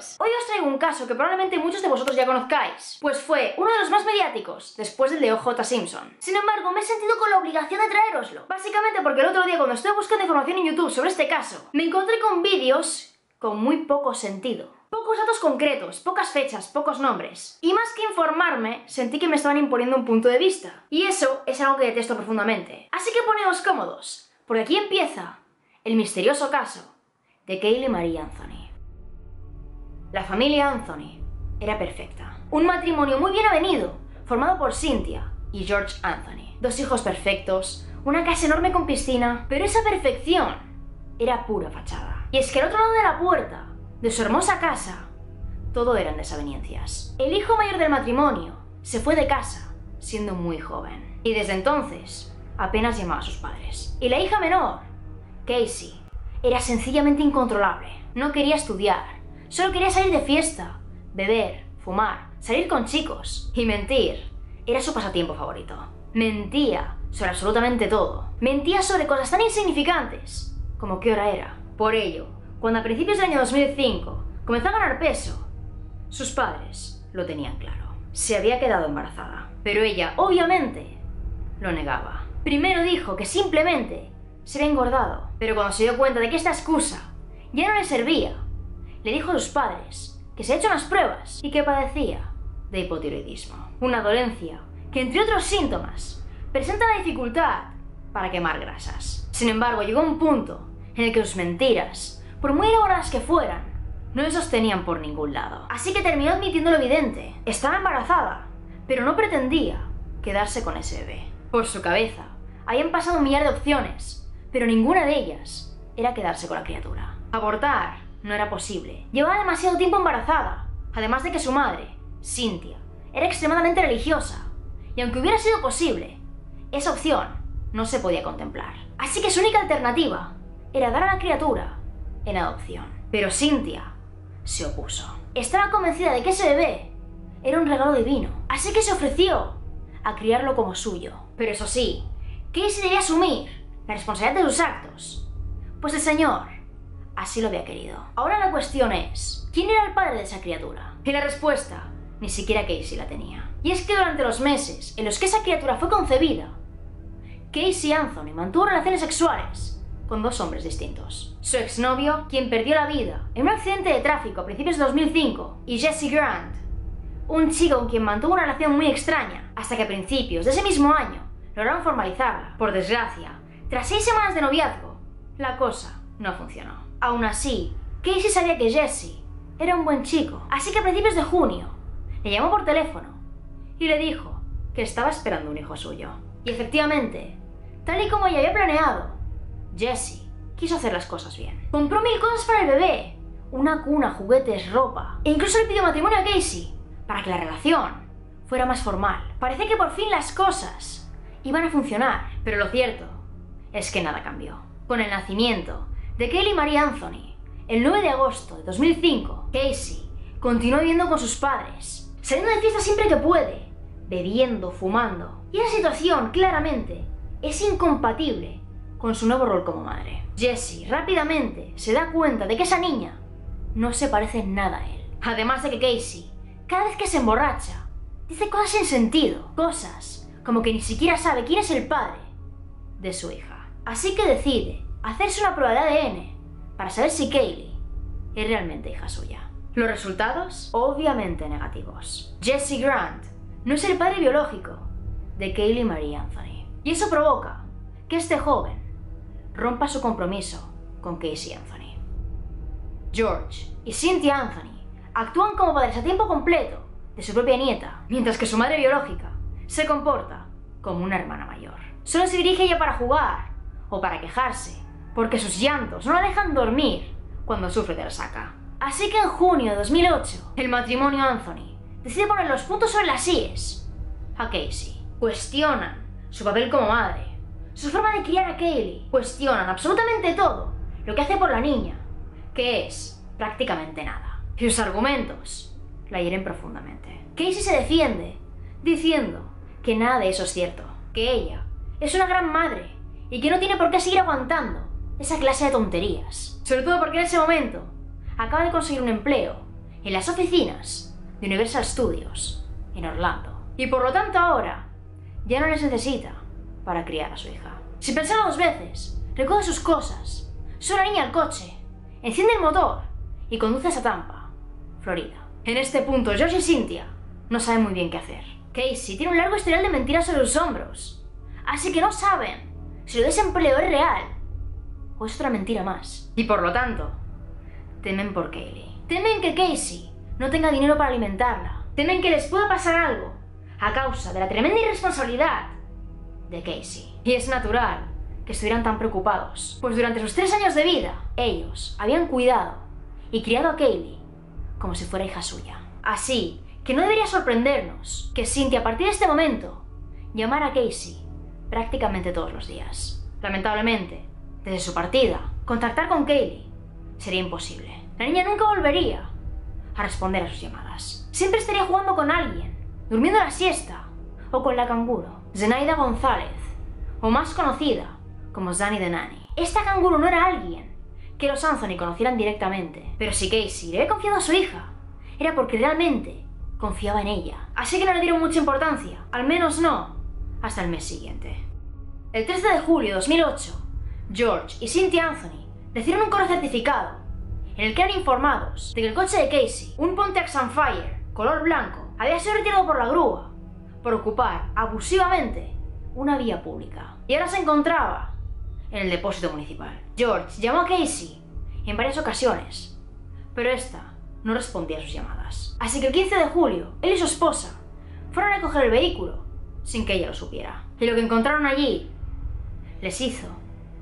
chicos, hoy os traigo un caso que probablemente muchos de vosotros ya conozcáis, pues fue uno de los más mediáticos después del de O.J. Simpson. Sin embargo, me he sentido con la obligación de traéroslo, básicamente porque el otro día cuando estuve buscando información en YouTube sobre este caso, me encontré con vídeos con muy poco sentido. Pocos datos concretos, pocas fechas, pocos nombres. Y más que informarme, sentí que me estaban imponiendo un punto de vista. Y eso es algo que detesto profundamente. Así que poneos cómodos, porque aquí empieza el misterioso caso de Kaylee Marie Anthony. La familia Anthony era perfecta. Un matrimonio muy bien avenido, formado por Cynthia y George Anthony. Dos hijos perfectos, una casa enorme con piscina, pero esa perfección era pura fachada. Y es que al otro lado de la puerta de su hermosa casa, todo eran desavenencias. El hijo mayor del matrimonio se fue de casa siendo muy joven. Y desde entonces apenas llamaba a sus padres. Y la hija menor, Casey, era sencillamente incontrolable. No quería estudiar. Solo quería salir de fiesta, beber, fumar, salir con chicos. Y mentir era su pasatiempo favorito. Mentía sobre absolutamente todo. Mentía sobre cosas tan insignificantes como qué hora era. Por ello, cuando a principios del año 2005 comenzó a ganar peso, sus padres lo tenían claro. Se había quedado embarazada. Pero ella, obviamente, lo negaba. Primero dijo que simplemente se había engordado. Pero cuando se dio cuenta de que esta excusa ya no le servía, le dijo a sus padres que se ha hecho unas pruebas y que padecía de hipotiroidismo. Una dolencia que, entre otros síntomas, presenta la dificultad para quemar grasas. Sin embargo, llegó un punto en el que sus mentiras, por muy elaboradas que fueran, no le sostenían por ningún lado. Así que terminó admitiendo lo evidente. Estaba embarazada, pero no pretendía quedarse con ese bebé. Por su cabeza habían pasado un millar de opciones, pero ninguna de ellas era quedarse con la criatura. Abortar no era posible. Llevaba demasiado tiempo embarazada, además de que su madre, Cynthia, era extremadamente religiosa, y aunque hubiera sido posible, esa opción no se podía contemplar. Así que su única alternativa era dar a la criatura en adopción. Pero Cynthia se opuso. Estaba convencida de que ese bebé era un regalo divino, así que se ofreció a criarlo como suyo. Pero eso sí, Casey debía asumir la responsabilidad de sus actos, pues el señor así lo había querido. Ahora la cuestión es, ¿quién era el padre de esa criatura? Y la respuesta, ni siquiera Casey la tenía. Y es que durante los meses en los que esa criatura fue concebida, Casey Anthony mantuvo relaciones sexuales con dos hombres distintos. Su exnovio, quien perdió la vida en un accidente de tráfico a principios de 2005, y Jesse Grant, un chico con quien mantuvo una relación muy extraña, hasta que a principios de ese mismo año lograron formalizarla. Por desgracia, tras 6 semanas de noviazgo, la cosa no funcionó. Aún así, Casey sabía que Jesse era un buen chico, así que a principios de junio le llamó por teléfono y le dijo que estaba esperando un hijo suyo. Y efectivamente, tal y como ella había planeado, Jesse quiso hacer las cosas bien. Compró 1000 cosas para el bebé, una cuna, juguetes, ropa, e incluso le pidió matrimonio a Casey para que la relación fuera más formal. Parecía que por fin las cosas iban a funcionar, pero lo cierto es que nada cambió. Con el nacimiento de Kaylee Marie Anthony, el 9 de agosto de 2005, Casey continuó viviendo con sus padres, saliendo de fiesta siempre que puede, bebiendo, fumando. Y esa situación, claramente, es incompatible con su nuevo rol como madre. Jesse rápidamente se da cuenta de que esa niña no se parece en nada a él. Además de que Casey, cada vez que se emborracha, dice cosas sin sentido, cosas como que ni siquiera sabe quién es el padre de su hija. Así que decide hacerse una prueba de ADN para saber si Kaylee es realmente hija suya. ¿Los resultados? Obviamente negativos. Jesse Grant no es el padre biológico de Kaylee Marie Anthony. Y eso provoca que este joven rompa su compromiso con Casey Anthony. George y Cynthia Anthony actúan como padres a tiempo completo de su propia nieta, mientras que su madre biológica se comporta como una hermana mayor. Solo se dirige a ella para jugar o para quejarse, porque sus llantos no la dejan dormir cuando sufre de resaca. Así que en junio de 2008, el matrimonio Anthony decide poner los puntos sobre las íes a Casey. Cuestionan su papel como madre, su forma de criar a Kaylee, cuestionan absolutamente todo lo que hace por la niña, que es prácticamente nada. Y sus argumentos la hieren profundamente. Casey se defiende diciendo que nada de eso es cierto, que ella es una gran madre y que no tiene por qué seguir aguantando esa clase de tonterías. Sobre todo porque en ese momento acaba de conseguir un empleo en las oficinas de Universal Studios en Orlando. Y por lo tanto ahora ya no les necesita para criar a su hija. Sin pensarlo dos veces, recoge sus cosas, sube a la niña al coche, enciende el motor y conduce a Tampa, Florida. En este punto, George y Cynthia no saben muy bien qué hacer. Casey tiene un largo historial de mentiras sobre sus hombros, así que no saben si el desempleo es real o es otra mentira más. Y por lo tanto, temen por Kaylee. Temen que Casey no tenga dinero para alimentarla. Temen que les pueda pasar algo a causa de la tremenda irresponsabilidad de Casey. Y es natural que estuvieran tan preocupados, pues durante sus 3 años de vida, ellos habían cuidado y criado a Kaylee como si fuera hija suya. Así que no debería sorprendernos que Cynthia a partir de este momento llamara a Casey prácticamente todos los días. Lamentablemente, desde su partida, contactar con Kaylee sería imposible. La niña nunca volvería a responder a sus llamadas. Siempre estaría jugando con alguien, durmiendo la siesta, o con la canguro, Zenaida González, o más conocida como Zanny the Nanny. Esta canguro no era alguien que los Anthony conocieran directamente, pero si Casey le había confiado a su hija, era porque realmente confiaba en ella. Así que no le dieron mucha importancia, al menos no hasta el mes siguiente. El 13 de julio de 2008, George y Cynthia Anthony recibieron un correo certificado en el que eran informados de que el coche de Casey, un Pontiac Sunfire color blanco, había sido retirado por la grúa por ocupar abusivamente una vía pública y ahora se encontraba en el depósito municipal. George llamó a Casey en varias ocasiones, pero esta no respondía a sus llamadas. Así que el 15 de julio, él y su esposa fueron a recoger el vehículo sin que ella lo supiera. Y lo que encontraron allí les hizo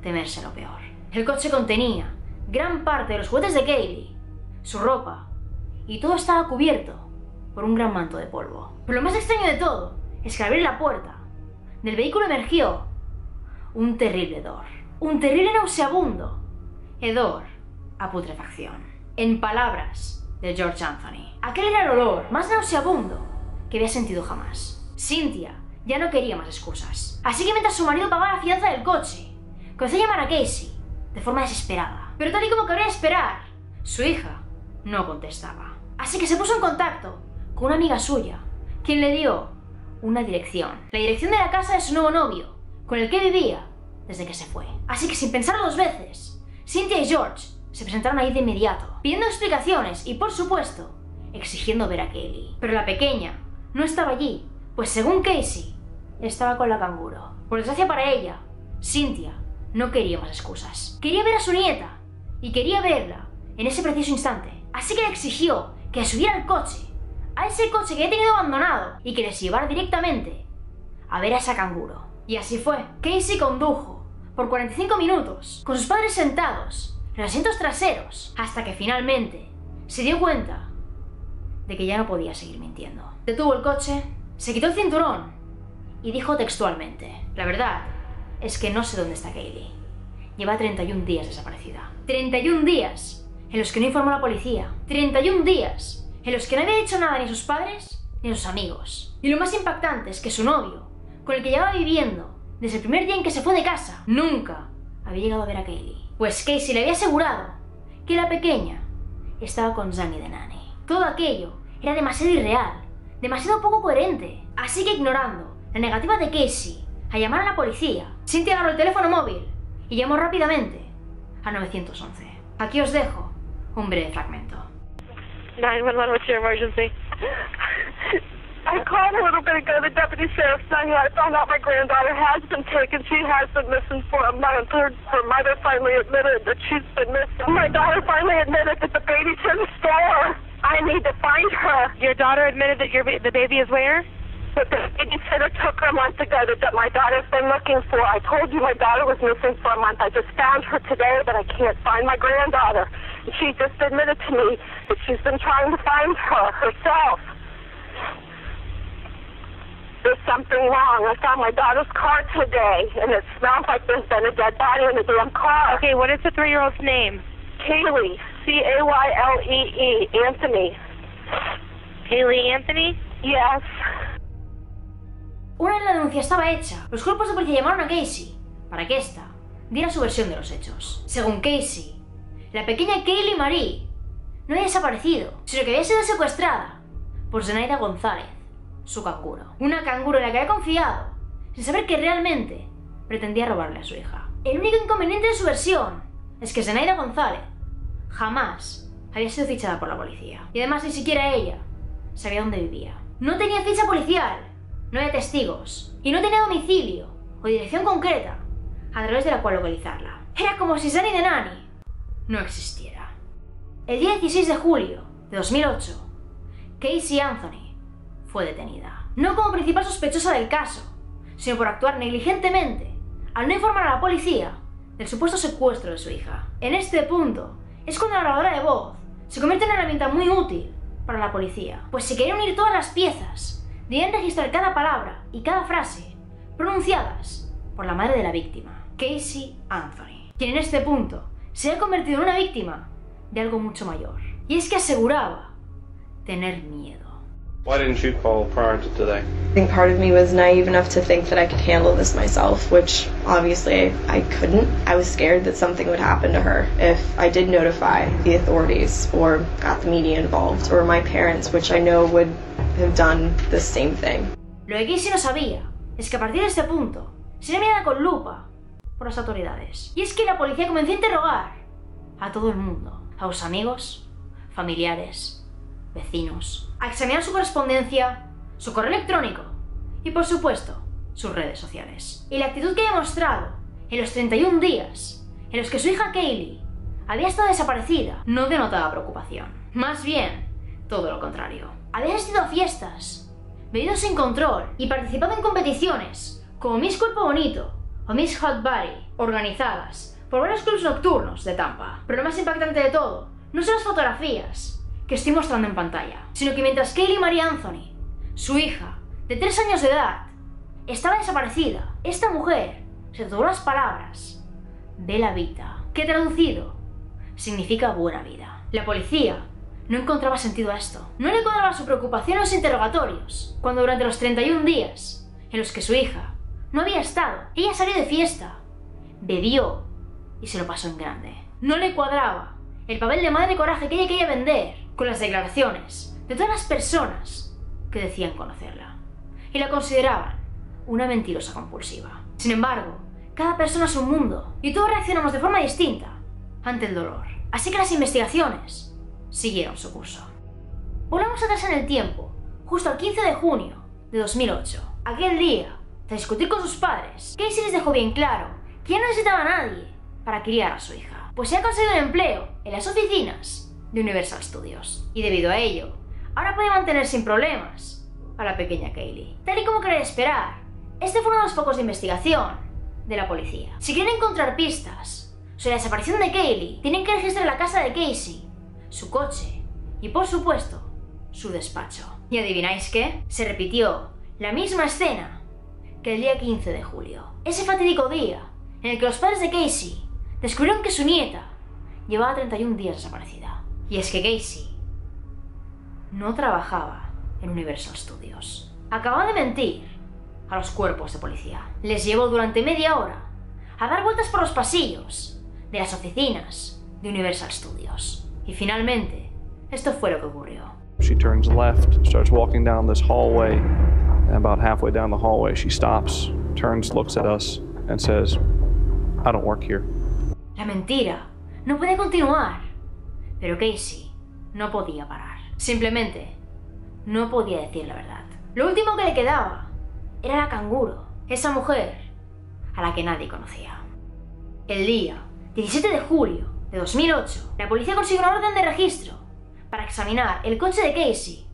temerse lo peor. El coche contenía gran parte de los juguetes de Kaylee, su ropa, y todo estaba cubierto por un gran manto de polvo. Pero lo más extraño de todo es que al abrir la puerta del vehículo emergió un terrible hedor. Un terrible nauseabundo hedor a putrefacción. En palabras de George Anthony, aquel era el olor más nauseabundo que había sentido jamás. Cynthia ya no quería más excusas. Así que mientras su marido pagaba la fianza del coche, comenzó a llamar a Casey de forma desesperada. Pero tal y como cabría esperar, su hija no contestaba. Así que se puso en contacto con una amiga suya, quien le dio una dirección. La dirección de la casa de su nuevo novio, con el que vivía desde que se fue. Así que sin pensarlo 2 veces, Cynthia y George se presentaron ahí de inmediato, pidiendo explicaciones y, por supuesto, exigiendo ver a Kaylee. Pero la pequeña no estaba allí, pues según Casey, estaba con la canguro. Por desgracia para ella, Cynthia no quería más excusas. Quería ver a su nieta y quería verla en ese preciso instante. Así que le exigió que subiera al coche, a ese coche que había tenido abandonado, y que les llevara directamente a ver a esa canguro. Y así fue. Casey condujo por 45 minutos, con sus padres sentados en los asientos traseros, hasta que finalmente se dio cuenta de que ya no podía seguir mintiendo. Detuvo el coche, se quitó el cinturón y dijo textualmente: la verdad es que no sé dónde está Kaylee. Lleva 31 días desaparecida. 31 días en los que no informó a la policía. 31 días en los que no había dicho nada ni a sus padres ni a sus amigos. Y lo más impactante es que su novio, con el que llevaba viviendo desde el primer día en que se fue de casa, nunca había llegado a ver a Kaylee. Pues Casey le había asegurado que la pequeña estaba con Zanny the Nanny. Todo aquello era demasiado irreal, demasiado poco coherente. Así que, ignorando la negativa de Casey a llamar a la policía, Cynthia agarró el teléfono móvil y llamó rápidamente a 911. Aquí os dejo un breve fragmento. 911, what's your emergency? I called a little bit ago. The deputy sheriff saying I found out my granddaughter has been taken. She has been missing for a month. Her mother finally admitted that she's been missing. My daughter finally admitted that the baby's in the store. I need to find her. Your daughter admitted that the baby is where? But the babysitter took her a month ago that my daughter's been looking for. I told you my daughter was missing for a month. I just found her today, but I can't find my granddaughter. She just admitted to me that she's been trying to find her herself. There's something wrong. I found my daughter's car today, and it smells like there's been a dead body in the damn car. Okay, what is the 3-year-old's name? Kaylee. C-A-Y-L-E-E. Anthony. Kaylee Anthony? Yes. Una vez la denuncia estaba hecha, los cuerpos de policía llamaron a Casey para que ésta diera su versión de los hechos. Según Casey, la pequeña Kaylee Marie no había desaparecido, sino que había sido secuestrada por Zenaida González, su canguro. Una canguro en la que había confiado, sin saber que realmente pretendía robarle a su hija. El único inconveniente de su versión es que Zenaida González jamás había sido fichada por la policía. Y además ni siquiera ella sabía dónde vivía. No tenía ficha policial, no había testigos, y no tenía domicilio o dirección concreta a través de la cual localizarla. Era como si Sunny the Nanny no existiera. El día 16 de julio de 2008, Casey Anthony fue detenida. No como principal sospechosa del caso, sino por actuar negligentemente al no informar a la policía del supuesto secuestro de su hija. En este punto es cuando la grabadora de voz se convierte en una herramienta muy útil para la policía, pues si querían unir todas las piezas, debían registrar cada palabra y cada frase pronunciadas por la madre de la víctima, Casey Anthony, quien en este punto se había convertido en una víctima de algo mucho mayor, y es que aseguraba tener miedo. Why didn't you call prior to today? I think part of me was naive enough to think that I could handle this myself, which obviously I couldn't. I was scared that something would happen to her if I did notify the authorities or got the media involved, or my parents, which I know would have done the same thing. Lo que Casey no sabía es que a partir de este punto sería mirada con lupa por las autoridades. Y es que la policía comenzó a interrogar a todo el mundo, a sus amigos, familiares, vecinos, a examinar su correspondencia, su correo electrónico y, por supuesto, sus redes sociales. Y la actitud que había mostrado en los 31 días en los que su hija Kaylee había estado desaparecida no denotaba preocupación. Más bien, todo lo contrario. Había asistido a fiestas, bebido sin control y participado en competiciones como Miss Cuerpo Bonito o Miss Hot Body, organizadas por varios clubs nocturnos de Tampa. Pero lo más impactante de todo no son las fotografías que estoy mostrando en pantalla, sino que mientras Kaylee Marie Anthony, su hija, de 3 años de edad, estaba desaparecida, esta mujer se tatuó las palabras Bella Vita, que traducido significa buena vida. La policía no encontraba sentido a esto. No le cuadraba su preocupación en los interrogatorios, cuando durante los 31 días en los que su hija no había estado, ella salió de fiesta, bebió y se lo pasó en grande. No le cuadraba el papel de madre coraje que ella quería vender con las declaraciones de todas las personas que decían conocerla y la consideraban una mentirosa compulsiva. Sin embargo, cada persona es un mundo y todos reaccionamos de forma distinta ante el dolor. Así que las investigaciones siguieron su curso. Volvamos atrás en el tiempo, justo al 15 de junio de 2008. Aquel día, tras discutir con sus padres, Casey les dejó bien claro que ya no necesitaba a nadie para criar a su hija, pues se ha conseguido un empleo en las oficinas de Universal Studios. Y debido a ello, ahora puede mantener sin problemas a la pequeña Kaylee. Tal y como quería esperar, este fue uno de los focos de investigación de la policía. Si quieren encontrar pistas sobre la desaparición de Kaylee, tienen que registrar la casa de Casey, su coche y, por supuesto, su despacho. ¿Y adivináis qué? Se repitió la misma escena que el día 15 de julio. Ese fatídico día en el que los padres de Casey descubrieron que su nieta llevaba 31 días desaparecida. Y es que Casey no trabajaba en Universal Studios. Acababa de mentir a los cuerpos de policía. Les llevó durante media hora a dar vueltas por los pasillos de las oficinas de Universal Studios. Y finalmente, esto fue lo que ocurrió. She turns left, starts walking down this hallway, and about halfway down the hallway she stops, turns, looks at us, and says, "I don't work here." La mentira no puede continuar. Pero Casey no podía parar. Simplemente no podía decir la verdad. Lo último que le quedaba era la canguro, esa mujer a la que nadie conocía. El día 17 de julio de 2008, la policía consiguió una orden de registro para examinar el coche de Casey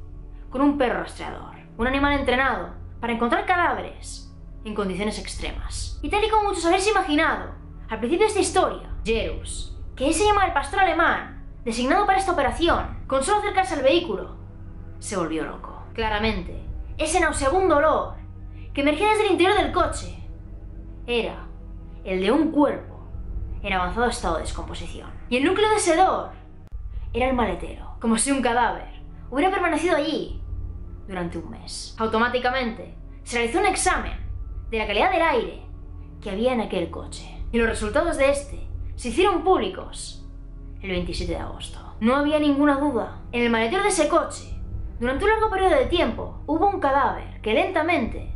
con un perro rastreador, un animal entrenado para encontrar cadáveres en condiciones extremas. Y tal y como muchos habéis imaginado al principio de esta historia, Jerus, que se llama el pastor alemán designado para esta operación, con solo acercarse al vehículo, se volvió loco. Claramente, ese nauseabundo olor que emergía desde el interior del coche era el de un cuerpo en avanzado estado de descomposición. Y el núcleo de ese hedor era el maletero, como si un cadáver hubiera permanecido allí durante un mes. Automáticamente se realizó un examen de la calidad del aire que había en aquel coche, y los resultados de este se hicieron públicos el 27 de agosto. No había ninguna duda. En el maletero de ese coche, durante un largo periodo de tiempo, hubo un cadáver que lentamente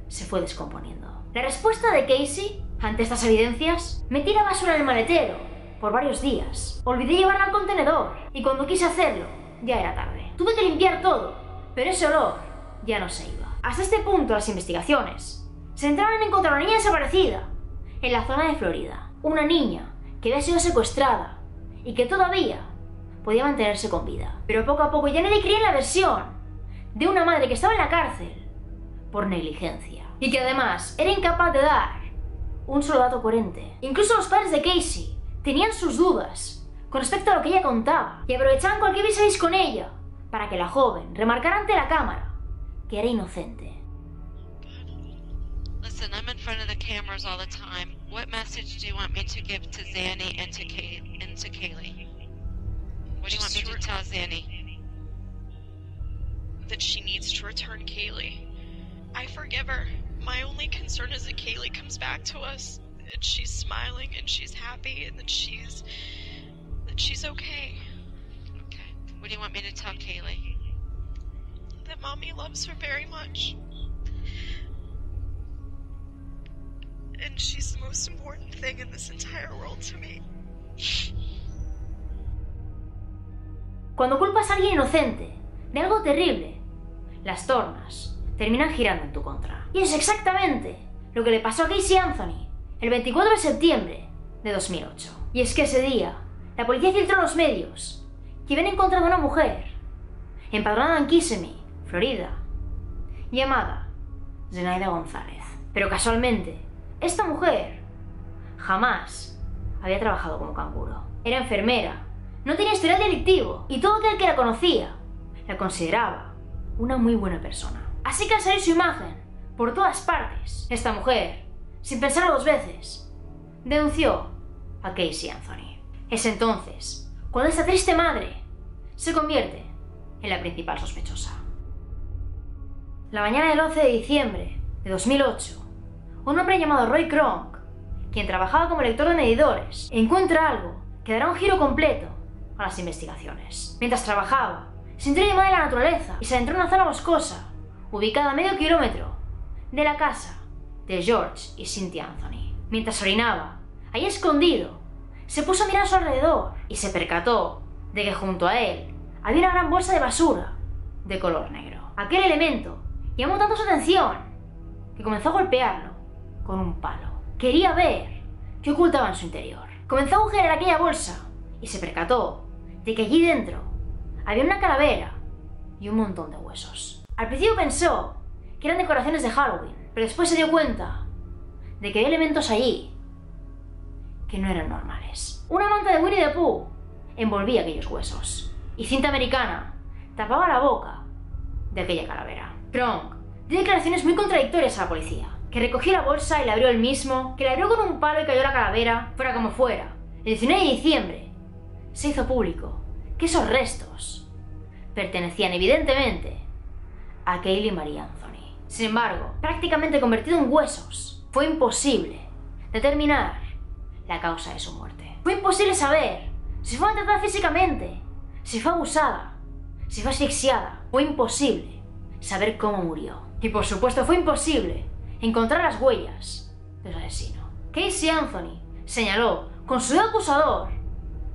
se fue descomponiendo. La respuesta de Casey ante estas evidencias: metí la basura en el maletero por varios días. Olvidé llevarla al contenedor y cuando quise hacerlo, ya era tarde. Tuve que limpiar todo, pero ese olor ya no se iba. Hasta este punto las investigaciones se centraron en encontrar a una niña desaparecida en la zona de Florida. Una niña que había sido secuestrada y que todavía podía mantenerse con vida. Pero poco a poco ya nadie creía en la versión de una madre que estaba en la cárcel por negligencia y que además era incapaz de dar un solo dato coherente. Incluso los padres de Casey tenían sus dudas con respecto a lo que ella contaba y aprovechaban cualquier vis a vis con ella para que la joven remarcara ante la cámara que era inocente. Listen, I'm in front of the cameras all the time. What message do you want me to give to Zanny and to Kaylee? What do you want me to tell Zanny? That she needs to return Kaylee. I forgive her. My only concern is that Kaylee comes back to us, and she's smiling, and she's happy, and that she's okay. Okay. What do you want me to tell Kaylee? That Mommy loves her very much. And she's the most important thing in this entire world to me. Cuando culpas a alguien inocente de algo terrible, las tornas terminan girando en tu contra. Y es exactamente lo que le pasó a Casey Anthony el 24 de septiembre de 2008. Y es que ese día, la policía filtró a los medios que habían encontrado a una mujer empadronada en Kissimmee, Florida, llamada Zenaida González. Pero casualmente, esta mujer jamás había trabajado como canguro. Era enfermera, no tenía historial delictivo y todo aquel que la conocía la consideraba una muy buena persona. Así que al salir su imagen por todas partes, esta mujer, sin pensarlo dos veces, denunció a Casey Anthony. Es entonces cuando esta triste madre se convierte en la principal sospechosa. La mañana del 11 de diciembre de 2008, un hombre llamado Roy Kronk, quien trabajaba como lector de medidores, encuentra algo que dará un giro completo a las investigaciones. Mientras trabajaba, sintió una llamada de la naturaleza y se adentró en una zona boscosa, ubicada a medio kilómetro de la casa de George y Cynthia Anthony. Mientras orinaba, ahí escondido, se puso a mirar a su alrededor y se percató de que junto a él había una gran bolsa de basura de color negro. Aquel elemento llamó tanto su atención que comenzó a golpearlo con un palo. Quería ver qué ocultaba en su interior. Comenzó a agujerear aquella bolsa y se percató de que allí dentro había una calavera y un montón de huesos. Al principio pensó que eran decoraciones de Halloween, pero después se dio cuenta de que había elementos allí que no eran normales. Una manta de Winnie the Pooh envolvía aquellos huesos y cinta americana tapaba la boca de aquella calavera. Kronk dio declaraciones muy contradictorias a la policía, que recogió la bolsa y la abrió él mismo, que la abrió con un palo y cayó la calavera. Fuera como fuera, el 19 de diciembre se hizo público que esos restos pertenecían evidentemente a Kaylee Marie Anthony. Sin embargo, prácticamente convertido en huesos, fue imposible determinar la causa de su muerte. Fue imposible saber si fue maltratada físicamente, si fue abusada, si fue asfixiada. Fue imposible saber cómo murió. Y por supuesto fue imposible encontrar las huellas del asesino. Casey Anthony señaló con su dedo acusador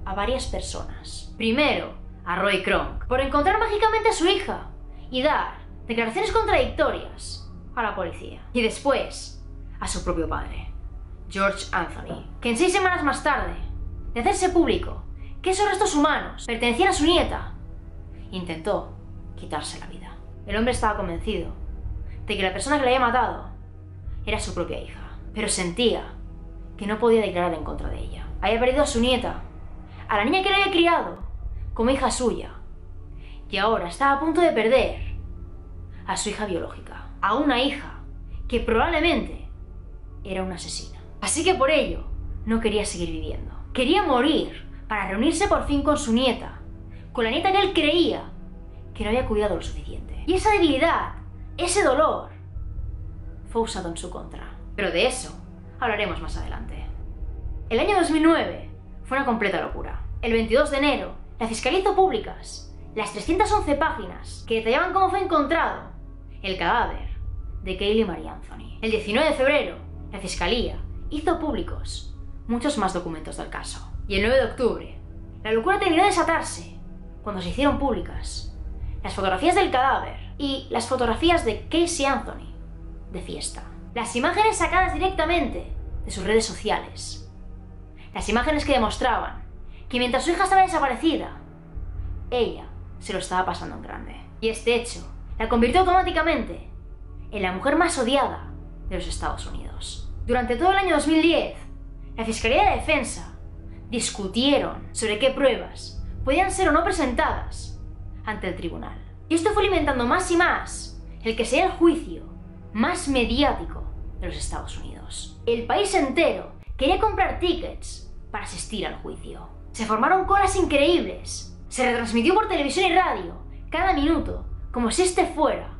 a varias personas. Primero, a Roy Kronk, por encontrar mágicamente a su hija y dar declaraciones contradictorias a la policía. Y después, a su propio padre, George Anthony, que en 6 semanas más tarde de hacerse público que esos restos humanos pertenecían a su nieta, intentó quitarse la vida. El hombre estaba convencido de que la persona que le había matado era su propia hija, pero sentía que no podía declarar en contra de ella. Había perdido a su nieta, a la niña que le había criado como hija suya, y ahora estaba a punto de perder a su hija biológica, a una hija que probablemente era una asesina. Así que por ello no quería seguir viviendo. Quería morir para reunirse por fin con su nieta, con la nieta que él creía que no había cuidado lo suficiente. Y esa debilidad, ese dolor, fue usado en su contra. Pero de eso hablaremos más adelante. El año 2009 fue una completa locura. El 22 de enero la fiscalía hizo públicas las 311 páginas que detallaban cómo fue encontrado el cadáver de Kaylee Marie Anthony. El 19 de febrero, la fiscalía hizo públicos muchos más documentos del caso. Y el 9 de octubre, la locura terminó de desatarse cuando se hicieron públicas las fotografías del cadáver y las fotografías de Casey Anthony de fiesta. Las imágenes sacadas directamente de sus redes sociales. Las imágenes que demostraban que mientras su hija estaba desaparecida, ella se lo estaba pasando en grande. Y este hecho la convirtió automáticamente en la mujer más odiada de los Estados Unidos. Durante todo el año 2010, la Fiscalía de Defensa discutieron sobre qué pruebas podían ser o no presentadas ante el tribunal. Y esto fue alimentando más y más el que sería el juicio más mediático de los Estados Unidos. El país entero quería comprar tickets para asistir al juicio. Se formaron colas increíbles. Se retransmitió por televisión y radio cada minuto, como si este fuera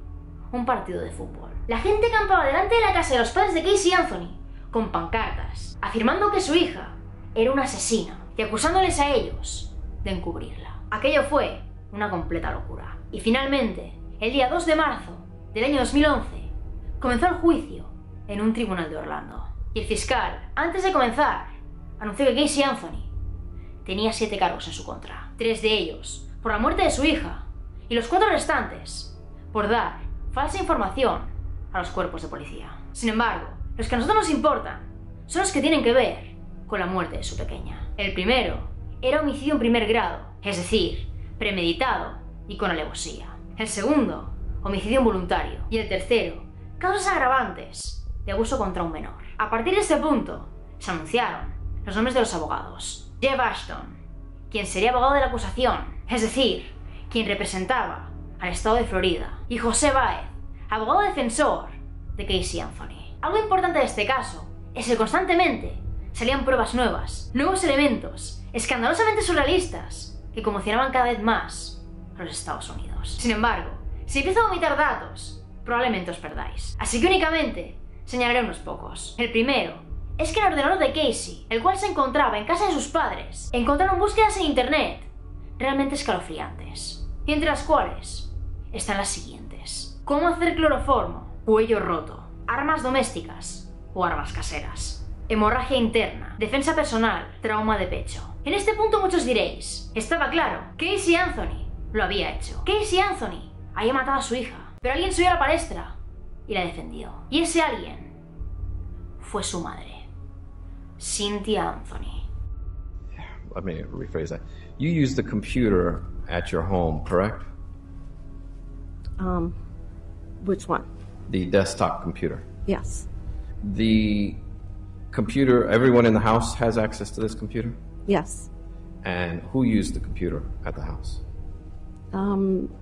un partido de fútbol. La gente acampaba delante de la casa de los padres de Casey Anthony con pancartas, afirmando que su hija era una asesina y acusándoles a ellos de encubrirla. Aquello fue una completa locura. Y finalmente, el día 2 de marzo del año 2011, comenzó el juicio en un tribunal de Orlando. Y el fiscal, antes de comenzar, anunció que Casey Anthony tenía 7 cargos en su contra. 3 de ellos por la muerte de su hija y los 4 restantes por dar falsa información a los cuerpos de policía. Sin embargo, los que a nosotros nos importan son los que tienen que ver con la muerte de su pequeña. El primero era homicidio en primer grado, es decir, premeditado y con alevosía. El segundo, homicidio involuntario. Y el tercero, causas agravantes de abuso contra un menor. A partir de este punto, se anunciaron los nombres de los abogados. Jeff Ashton, quien sería abogado de la acusación, es decir, quien representaba al estado de Florida, y José Báez, abogado defensor de Casey Anthony. Algo importante de este caso es que constantemente salían pruebas nuevas, nuevos elementos, escandalosamente surrealistas, que conmocionaban cada vez más a los Estados Unidos. Sin embargo, si empiezo a vomitar datos, probablemente os perdáis. Así que únicamente señalaré unos pocos. El primero es que el ordenador de Casey, el cual se encontraba en casa de sus padres, encontraron búsquedas en internet realmente escalofriantes, y entre las cuales están las siguientes: cómo hacer cloroformo, cuello roto, armas domésticas o armas caseras, hemorragia interna, defensa personal, trauma de pecho. En este punto muchos diréis, estaba claro, Casey Anthony lo había hecho. Casey Anthony había matado a su hija, pero alguien subió a la palestra y la defendió. Y ese alguien fue su madre, Cynthia Anthony. Let me rephrase that. You used the computer at your home, correct? Which one? The desktop computer. Yes. The computer, everyone in the house has access to this computer? Yes. And who used the computer at the house?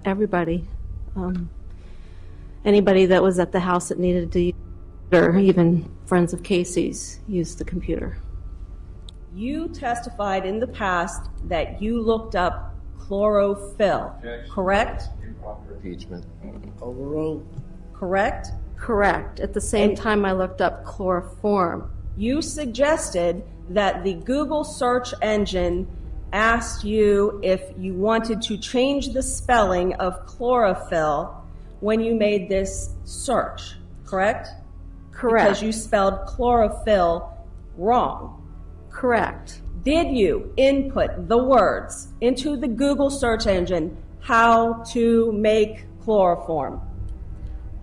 Everybody. Anybody that was at the house that needed to use it, or even friends of Casey's used the computer. You testified in the past that you looked up chlorophyll, correct? Impeachment. Overruled. Correct? Correct. At the same time, I looked up chloroform. You suggested that the Google search engine asked you if you wanted to change the spelling of chlorophyll when you made this search, correct? Correct. Because you spelled chlorophyll wrong. Correct. Did you input the words into the Google search engine, how to make chloroform?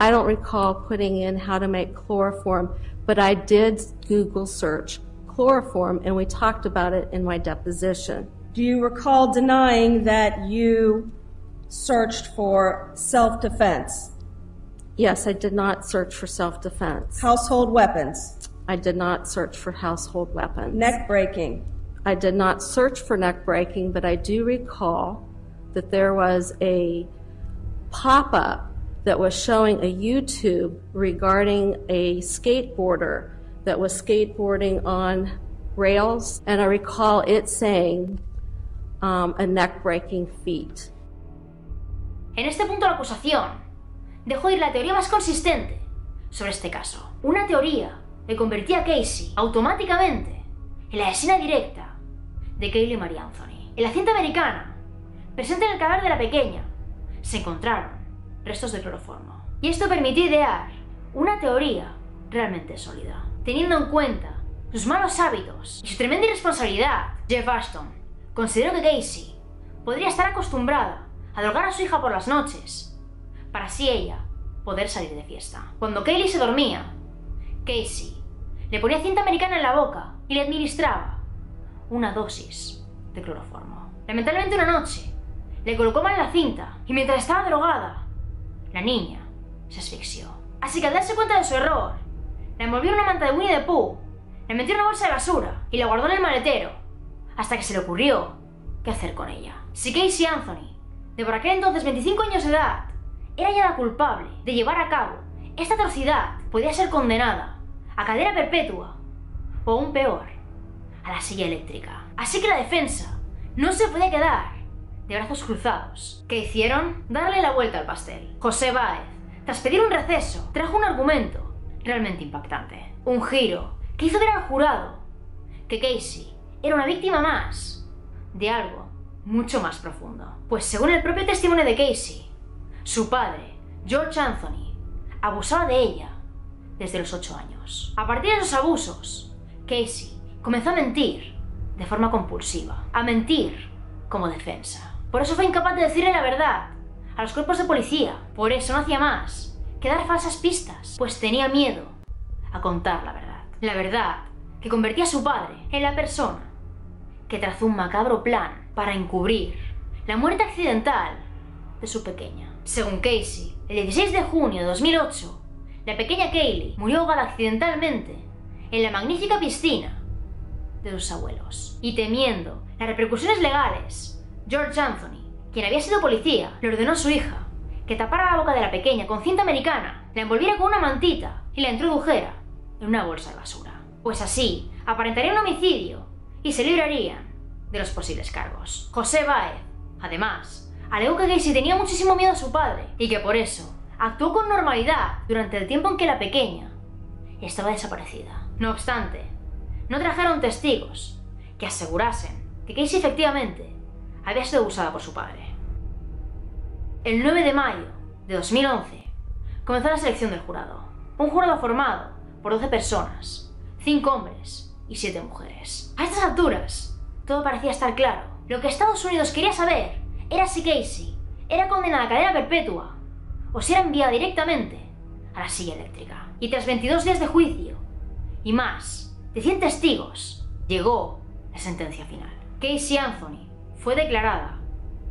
I don't recall putting in how to make chloroform, but I did Google search chloroform, and we talked about it in my deposition. Do you recall denying that you searched for self-defense? Yes, I did not search for self-defense. Household weapons? I did not search for household weapons. Neck breaking? I did not search for neck breaking, but I do recall that there was a pop-up that was showing a YouTube regarding a skateboarder that was skateboarding on rails, and I recall it saying a neck-breaking feat. En este punto la acusación dejó ir la teoría más consistente sobre este caso. Una teoría que convertía a Casey automáticamente en la asesina directa de Kaylee Marie Anthony. En la cinta americana presente en el cadáver de la pequeña, se encontraron restos de cloroformo. Y esto permitió idear una teoría realmente sólida. Teniendo en cuenta sus malos hábitos y su tremenda irresponsabilidad, Jeff Ashton consideró que Casey podría estar acostumbrada a drogar a su hija por las noches, para así ella poder salir de fiesta. Cuando Kaylee se dormía, Casey le ponía cinta americana en la boca y le administraba una dosis de cloroformo. Lamentablemente una noche le colocó mal la cinta y mientras estaba drogada, la niña se asfixió. Así que al darse cuenta de su error, la envolvió en una manta de Winnie the Pooh, la metió en una bolsa de basura y la guardó en el maletero, hasta que se le ocurrió qué hacer con ella. Si Casey Anthony, de por aquel entonces 25 años de edad, era ya la culpable de llevar a cabo esta atrocidad, podía ser condenada a cadena perpetua o aún peor, a la silla eléctrica. Así que la defensa no se podía quedar de brazos cruzados. ¿Qué hicieron? Darle la vuelta al pastel. José Báez, tras pedir un receso, trajo un argumento realmente impactante. Un giro que hizo ver al jurado que Casey era una víctima más de algo mucho más profundo. Pues según el propio testimonio de Casey, su padre, George Anthony, abusaba de ella desde los 8 años. A partir de esos abusos, Casey comenzó a mentir de forma compulsiva, a mentir como defensa. Por eso fue incapaz de decirle la verdad a los cuerpos de policía. Por eso no hacía más que dar falsas pistas, pues tenía miedo a contar la verdad. La verdad que convertía a su padre en la persona que trazó un macabro plan para encubrir la muerte accidental de su pequeña. Según Casey, el 16 de junio de 2008, la pequeña Kaylee murió ahogada accidentalmente en la magnífica piscina de sus abuelos. Y temiendo las repercusiones legales, George Anthony, quien había sido policía, le ordenó a su hija que tapara la boca de la pequeña con cinta americana, la envolviera con una mantita y la introdujera en una bolsa de basura. Pues así aparentaría un homicidio y se librarían de los posibles cargos. José Báez, además, alegó que Casey tenía muchísimo miedo a su padre y que por eso actuó con normalidad durante el tiempo en que la pequeña estaba desaparecida. No obstante, no trajeron testigos que asegurasen que Casey efectivamente había sido abusada por su padre. El 9 de mayo de 2011 comenzó la selección del jurado. Un jurado formado por 12 personas, 5 hombres y 7 mujeres. A estas alturas, todo parecía estar claro. Lo que Estados Unidos quería saber era si Casey era condenada a cadena perpetua o si era enviada directamente a la silla eléctrica. Y tras 22 días de juicio y más de 100 testigos, llegó la sentencia final. Casey Anthony fue declarada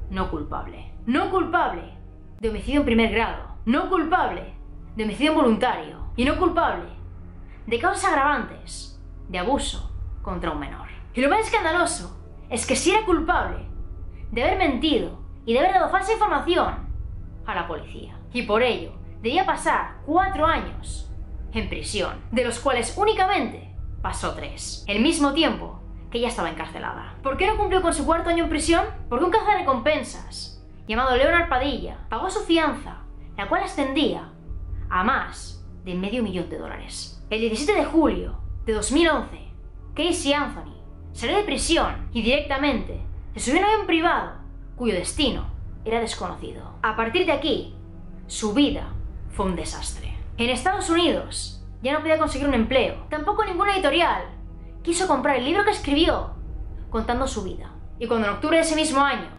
no culpable. No culpable de homicidio en primer grado. No culpable de homicidio involuntario. Y no culpable de causas agravantes de abuso contra un menor. Y lo más escandaloso es que sí era culpable de haber mentido y de haber dado falsa información a la policía. Y por ello debía pasar 4 años en prisión, de los cuales únicamente pasó 3, el mismo tiempo que ella estaba encarcelada. ¿Por qué no cumplió con su 4º año en prisión? Porque un cazarrecompensas llamado Leonard Padilla pagó su fianza, la cual ascendía a más de $500,000. El 17 de julio de 2011, Casey Anthony salió de prisión y directamente se subió a un avión privado cuyo destino era desconocido. A partir de aquí, su vida fue un desastre. En Estados Unidos ya no podía conseguir un empleo, tampoco ninguna editorial quiso comprar el libro que escribió contando su vida. Y cuando en octubre de ese mismo año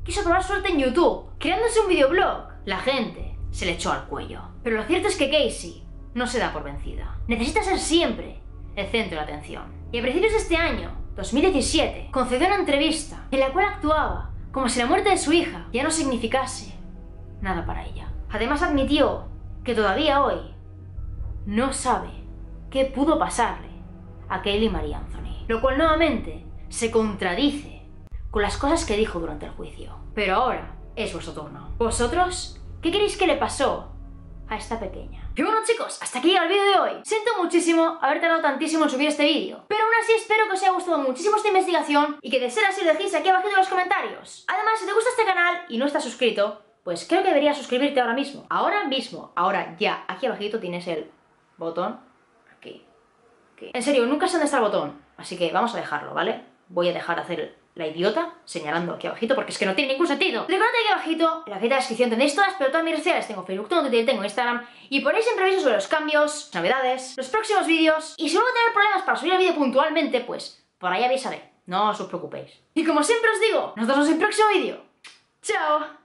quiso probar suerte en YouTube, creándose un videoblog, la gente se le echó al cuello. Pero lo cierto es que Casey no se da por vencida. Necesita ser siempre el centro de atención. Y a principios de este año, 2017, concedió una entrevista en la cual actuaba como si la muerte de su hija ya no significase nada para ella. Además admitió que todavía hoy no sabe qué pudo pasarle a Kaylee Marie Anthony, lo cual nuevamente se contradice con las cosas que dijo durante el juicio. Pero ahora es vuestro turno. ¿Vosotros qué queréis que le pasó a esta pequeña? Y bueno chicos, hasta aquí llega el vídeo de hoy. Siento muchísimo haber tardado tantísimo en subir este vídeo, pero aún así espero que os haya gustado muchísimo esta investigación y que de ser así lo dejéis aquí abajo en los comentarios. Además, si te gusta este canal y no estás suscrito, pues creo que deberías suscribirte ahora mismo. Ahora ya, aquí abajito tienes el botón, aquí. En serio, nunca sé dónde está el botón, así que vamos a dejarlo, ¿vale? Voy a dejar de hacer la idiota, señalando aquí abajito, porque es que no tiene ningún sentido. Recordad que aquí abajito, en la cajita de descripción tenéis todas, pero todas mis redes sociales. Tengo Facebook, tengo Twitter, tengo Instagram, y ponéis siempre avisos sobre los cambios, novedades, los próximos vídeos, y si luego tener problemas para subir el vídeo puntualmente, pues por ahí avisaré, no os preocupéis. Y como siempre os digo, nos vemos en el próximo vídeo. ¡Chao!